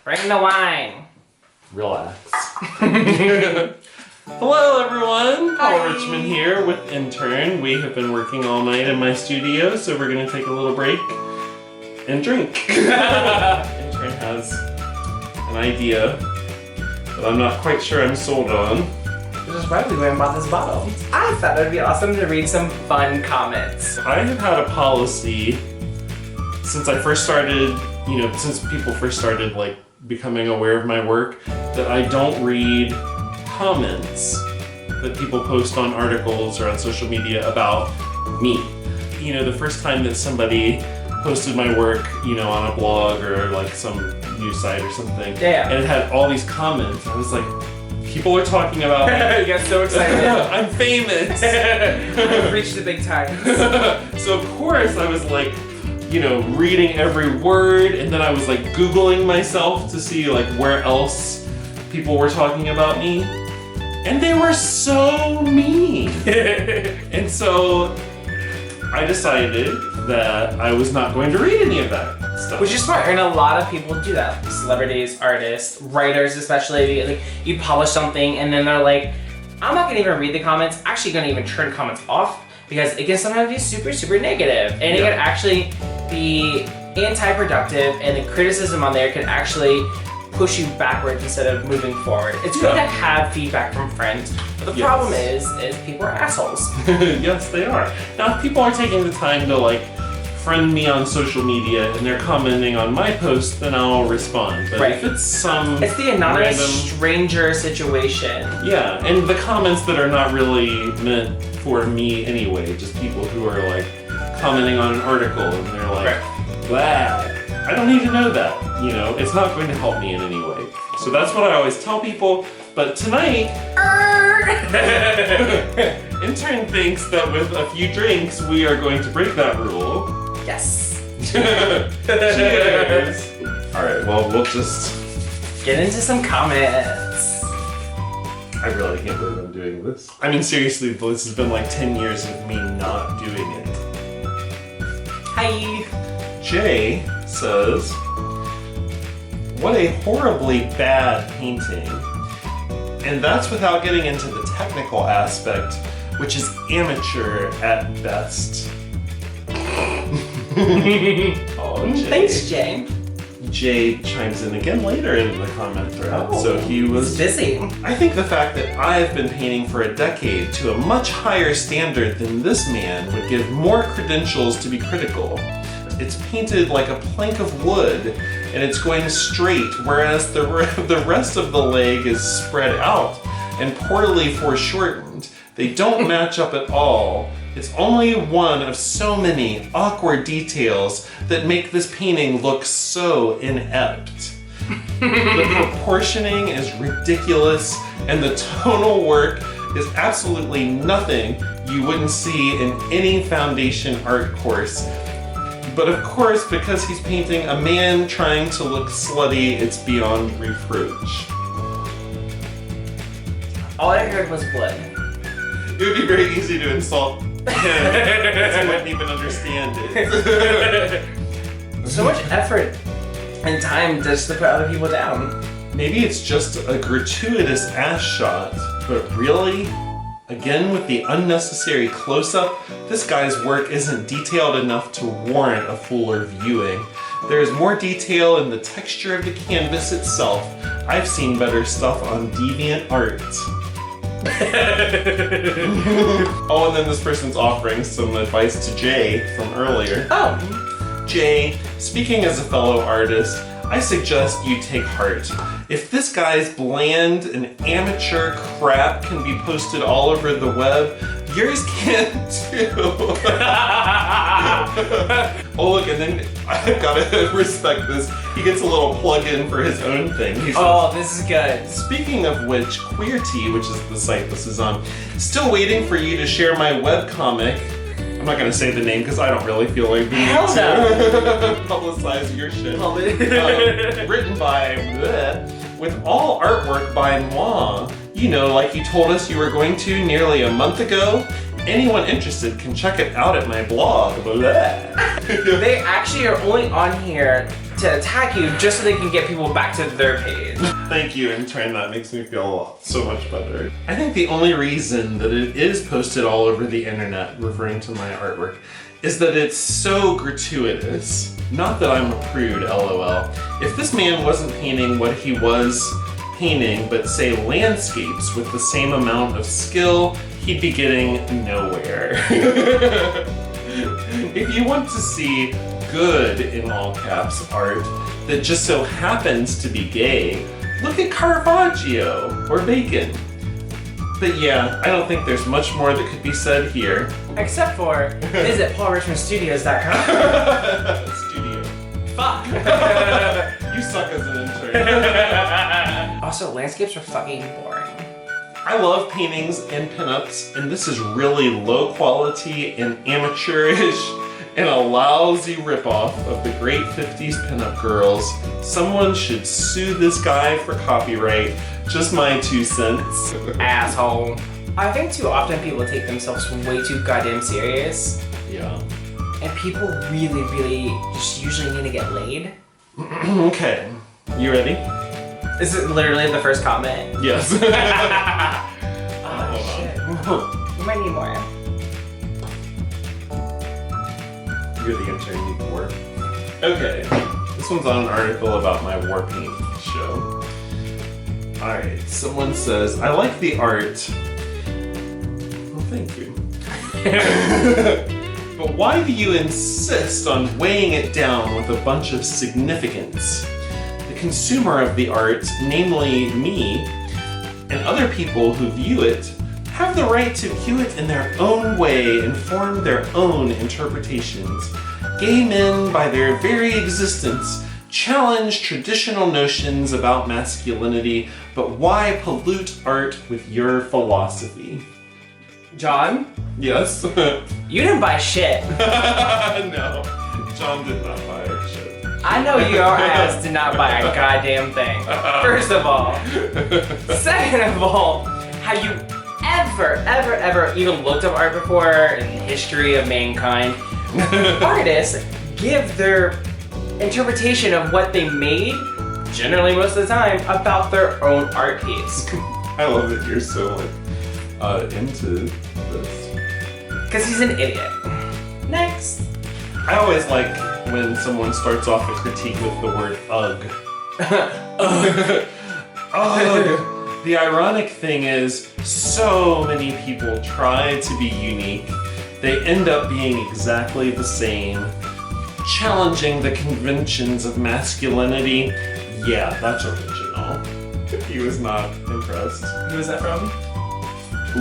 Bring the wine. Relax. Hello everyone, Paul Richmond here with Intern. We have been working all night in my studio, so we're going to take a little break and drink. Intern has an idea that I'm not quite sure I'm sold on. Which is why we went and bought this bottle. I thought it would be awesome to read some fun comments. I have had a policy since I first started, since people first started like becoming aware of my work, that I don't read comments that people post on articles or on social media about me. The first time that somebody posted my work, on a blog or like some news site or something, yeah, and it had all these comments, I was like, people are talking about me. You got so excited. I'm famous. I've reached the big time. So of course I was like, reading every word, and then I was like Googling myself to see like where else people were talking about me. And they were so mean. And so I decided that I was not going to read any of that stuff. Which is smart, and a lot of people do that. Celebrities, artists, writers especially. Like, you publish something and then they're like, I'm not gonna even read the comments, actually gonna even turn comments off because it can sometimes be super, super negative. And it can actually be anti-productive, and the criticism on there can actually push you backwards instead of moving forward. It's good to have feedback from friends, but the problem is people are assholes. Yes, they are. Now, if people are taking the time to like friend me on social media and they're commenting on my post, then I'll respond. But if it's it's the anonymous random stranger situation. Yeah, and the comments that are not really meant for me anyway, just people who are like commenting on an article and they're like, blah. I don't need to know that, it's not going to help me in any way. So that's what I always tell people, but tonight, Intern thinks that with a few drinks, we are going to break that rule. Yes. Cheers. Alright, well, we'll just get into some comments. I really can't believe I'm doing this. I mean, seriously, this has been like 10 years of me not doing it. Hi. Jay says, what a horribly bad painting. And that's without getting into the technical aspect, which is amateur at best. Oh, Jay. Thanks, Jay. Jay chimes in again later in the comment thread, so he was busy. I think the fact that I've been painting for a decade to a much higher standard than this man would give more credentials to be critical. It's painted like a plank of wood, and it's going straight, whereas the rest of the leg is spread out and poorly foreshortened. They don't match up at all. It's only one of so many awkward details that make this painting look so inept. The proportioning is ridiculous, and the tonal work is absolutely nothing you wouldn't see in any foundation art course. But of course, because he's painting a man trying to look slutty, it's beyond reproach. All I heard was blood. It would be very easy to insult him, because he wouldn't even understand it. So much effort and time just to put other people down. Maybe it's just a gratuitous ass shot, but really? Again with the unnecessary close-up, this guy's work isn't detailed enough to warrant a fuller viewing. There is more detail in the texture of the canvas itself. I've seen better stuff on DeviantArt. Oh, and then this person's offering some advice to Jay from earlier. Oh. Jay, speaking as a fellow artist, I suggest you take heart. If this guy's bland and amateur crap can be posted all over the web, yours can too. Oh look, and then I've gotta respect this. He gets a little plug-in for his own thing. He says, this is good. speaking of which, Queerty, which is the site this is on, still waiting for you to share my webcomic. I'm not gonna say the name because I don't really feel like being able to publicize your shit. Written by bleh, with all artwork by moi. Like you told us you were going to nearly a month ago. Anyone interested can check it out at my blog. They actually are only on here to attack you just so they can get people back to their page. Thank you, Intern. That makes me feel so much better. I think the only reason that it is posted all over the internet, referring to my artwork, is that it's so gratuitous. Not that I'm a prude, lol. If this man wasn't painting what he was painting, but say landscapes with the same amount of skill, he'd be getting nowhere. If you want to see good, in all caps, art that just so happens to be gay, look at Caravaggio or Bacon. But yeah, I don't think there's much more that could be said here. Except for visit paulrichmondstudios.com. Studio. Fuck. You suck as an intern. Also, landscapes are fucking boring. I love paintings and pinups, and this is really low quality and amateurish and a lousy ripoff of the great 50s pinup girls. Someone should sue this guy for copyright. Just my 2 cents. Asshole. I think too often people take themselves way too goddamn serious. Yeah. And people really, really just usually need to get laid. Okay. You ready? Is it literally the first comment? Yes. Oh, shit. You might need more. You're the intern, you need more. Okay. This one's on an article about my war paint show. Alright, someone says, I like the art. Well, thank you. But why do you insist on weighing it down with a bunch of significance? The consumer of the art, namely me, and other people who view it, have the right to view it in their own way and form their own interpretations. Gay men, by their very existence, challenge traditional notions about masculinity, but why pollute art with your philosophy? John? Yes? You didn't buy shit. No, John did not buy our shit. I know your ass did not buy a goddamn thing. First of all. Second of all, have you ever even looked up art before in the history of mankind? Artists give their interpretation of what they made, generally most of the time, about their own art piece. I love that you're so into this. Because he's an idiot. Next. I always like when someone starts off a critique with the word ugh. Ugh. The ironic thing is, so many people try to be unique. They end up being exactly the same. Challenging the conventions of masculinity. Yeah, that's original. He was not impressed. Who is that from?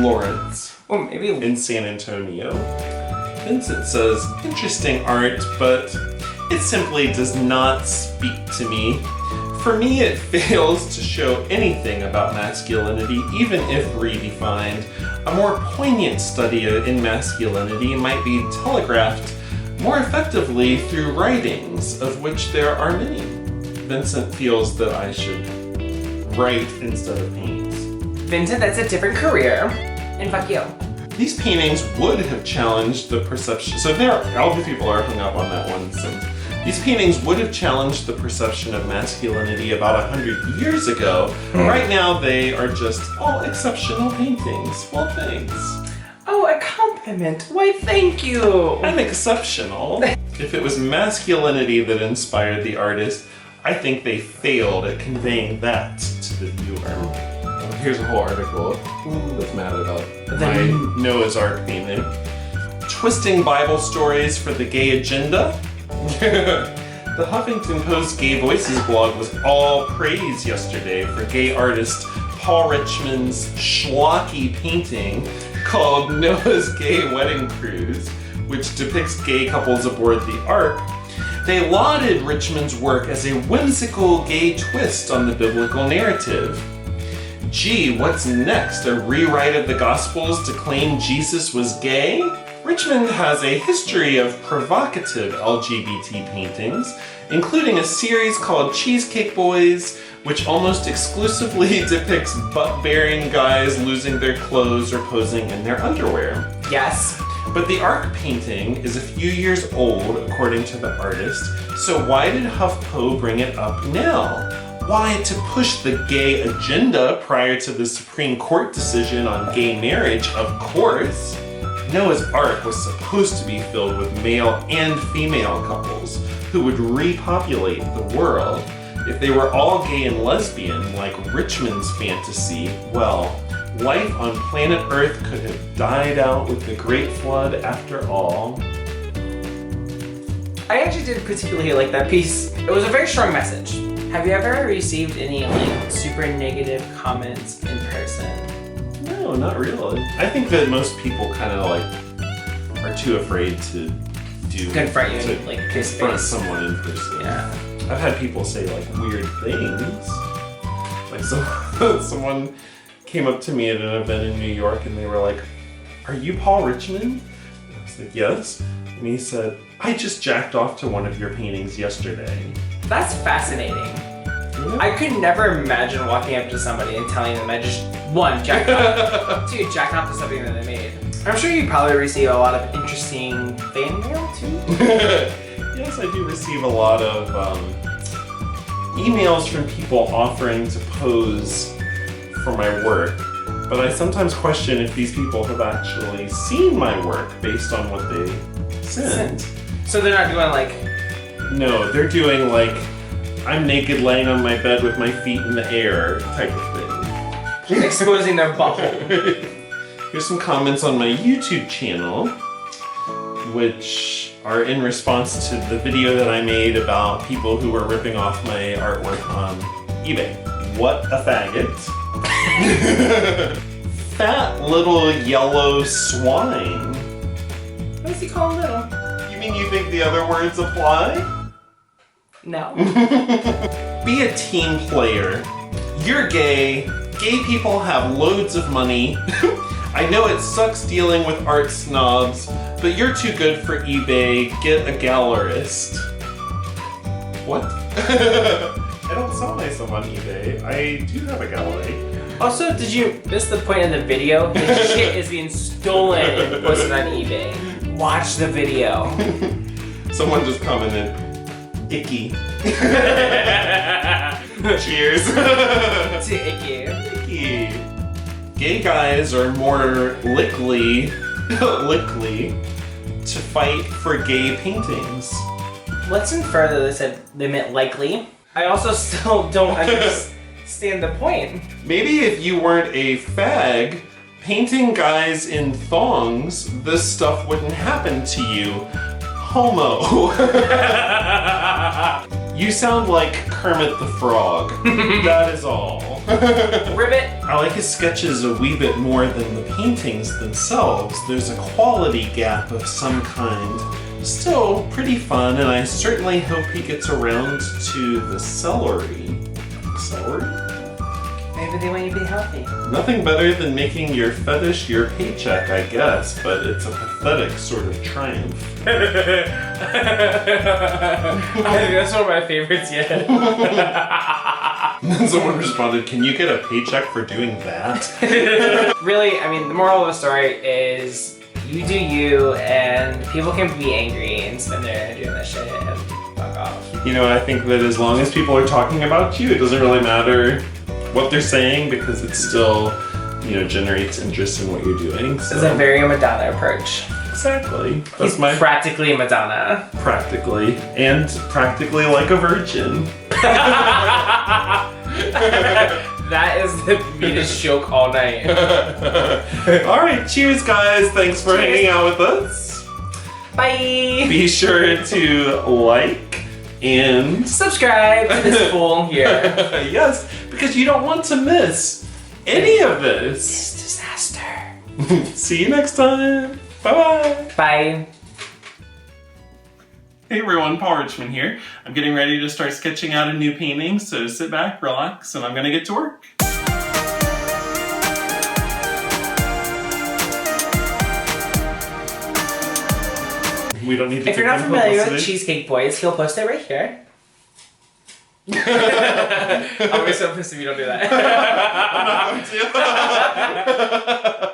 Lawrence. Well, maybe In San Antonio. Vincent says, interesting art, but it simply does not speak to me. For me, it fails to show anything about masculinity, even if redefined. A more poignant study in masculinity might be telegraphed more effectively through writings, of which there are many. Vincent feels that I should write instead of paint. Vincent, that's a different career. And fuck you. These paintings would have challenged the perception. So all the people are hung up on that one sentence. These paintings would have challenged the perception of masculinity about 100 years ago. Right now, they are just all exceptional paintings. Well, thanks. Oh, a compliment. Why, thank you. I'm exceptional. If it was masculinity that inspired the artist, I think they failed at conveying that to the viewer. Here's a whole article that's mad about my Noah's Ark painting. Twisting Bible stories for the gay agenda. The Huffington Post Gay Voices blog was all praise yesterday for gay artist Paul Richmond's schlocky painting called Noah's Gay Wedding Cruise, which depicts gay couples aboard the Ark. They lauded Richmond's work as a whimsical gay twist on the biblical narrative. Gee, what's next? A rewrite of the Gospels to claim Jesus was gay? Richmond has a history of provocative LGBT paintings, including a series called Cheesecake Boys, which almost exclusively depicts butt-bearing guys losing their clothes or posing in their underwear. Yes. But the Ark painting is a few years old, according to the artist, so why did HuffPo bring it up now? Why, to push the gay agenda prior to the Supreme Court decision on gay marriage, of course. Noah's Ark was supposed to be filled with male and female couples who would repopulate the world. If they were all gay and lesbian, like Richmond's fantasy, well, life on planet Earth could have died out with the Great Flood after all. I actually did particularly like that piece. It was a very strong message. Have you ever received any like super negative comments in person? No, not really. I think that most people kind of like are too afraid to confront you, like confront someone in person. Yeah. I've had people say like weird things. Like someone came up to me at an event in New York and they were like, "Are you Paul Richmond?" And I was like, "Yes." And he said, "I just jacked off to one of your paintings yesterday." That's fascinating. Yeah. I could never imagine walking up to somebody and telling them I just, one, jacked off, two, jacked off to something that they made. I'm sure you probably receive a lot of interesting fan mail too. Yes, I do receive a lot of emails from people offering to pose for my work, but I sometimes question if these people have actually seen my work based on what they send. So they're not doing like... No, they're doing like, I'm naked laying on my bed with my feet in the air type of thing. Exposing their butthole. Here's some comments on my YouTube channel, which are in response to the video that I made about people who were ripping off my artwork on eBay. What a faggot. Fat little yellow swine. What does he call little? You mean you think the other words apply? No. Be a team player. You're gay. Gay people have loads of money. I know it sucks dealing with art snobs, but you're too good for eBay. Get a gallerist. What? I don't sell myself on eBay. I do have a gallery. Also, did you miss the point of the video? The shit is being stolen and posted on eBay. Watch the video. Someone just commented, icky. Cheers. To icky. Icky. Gay guys are more likely to fight for gay paintings. Let's infer that they said they meant likely. I also still don't understand the point. Maybe if you weren't a fag, painting guys in thongs, this stuff wouldn't happen to you. Homo. You sound like Kermit the Frog. That is all. Ribbit. I like his sketches a wee bit more than the paintings themselves. There's a quality gap of some kind. Still pretty fun, and I certainly hope he gets around to the celery. Celery? Maybe they want you to be healthy. Nothing better than making your fetish your paycheck, I guess, but it's a pathetic sort of triumph. I think that's one of my favorites yet. And then someone responded, "Can you get a paycheck for doing that?" Really, I mean, the moral of the story is you do you, and people can be angry and spend their energy on that shit and fuck off. You know, I think that as long as people are talking about you, it doesn't really matter what they're saying because it still, you know, generates interest in what you're doing. So. It's a very Madonna approach. Exactly. He's practically Madonna. Practically. And practically like a virgin. That is the meanest joke all night. Alright, cheers guys. Thanks for hanging out with us. Bye. Be sure to like and subscribe to this fool here. Yes, because you don't want to miss any of this. This disaster. See you next time. Bye-bye. Bye. Hey everyone, Paul Richmond here. I'm getting ready to start sketching out a new painting, so sit back, relax, and I'm gonna get to work. We don't need to. If you're not familiar with Cheesecake Boys, he'll post it right here. I'll be so pissed if you don't do that. I'm not going to.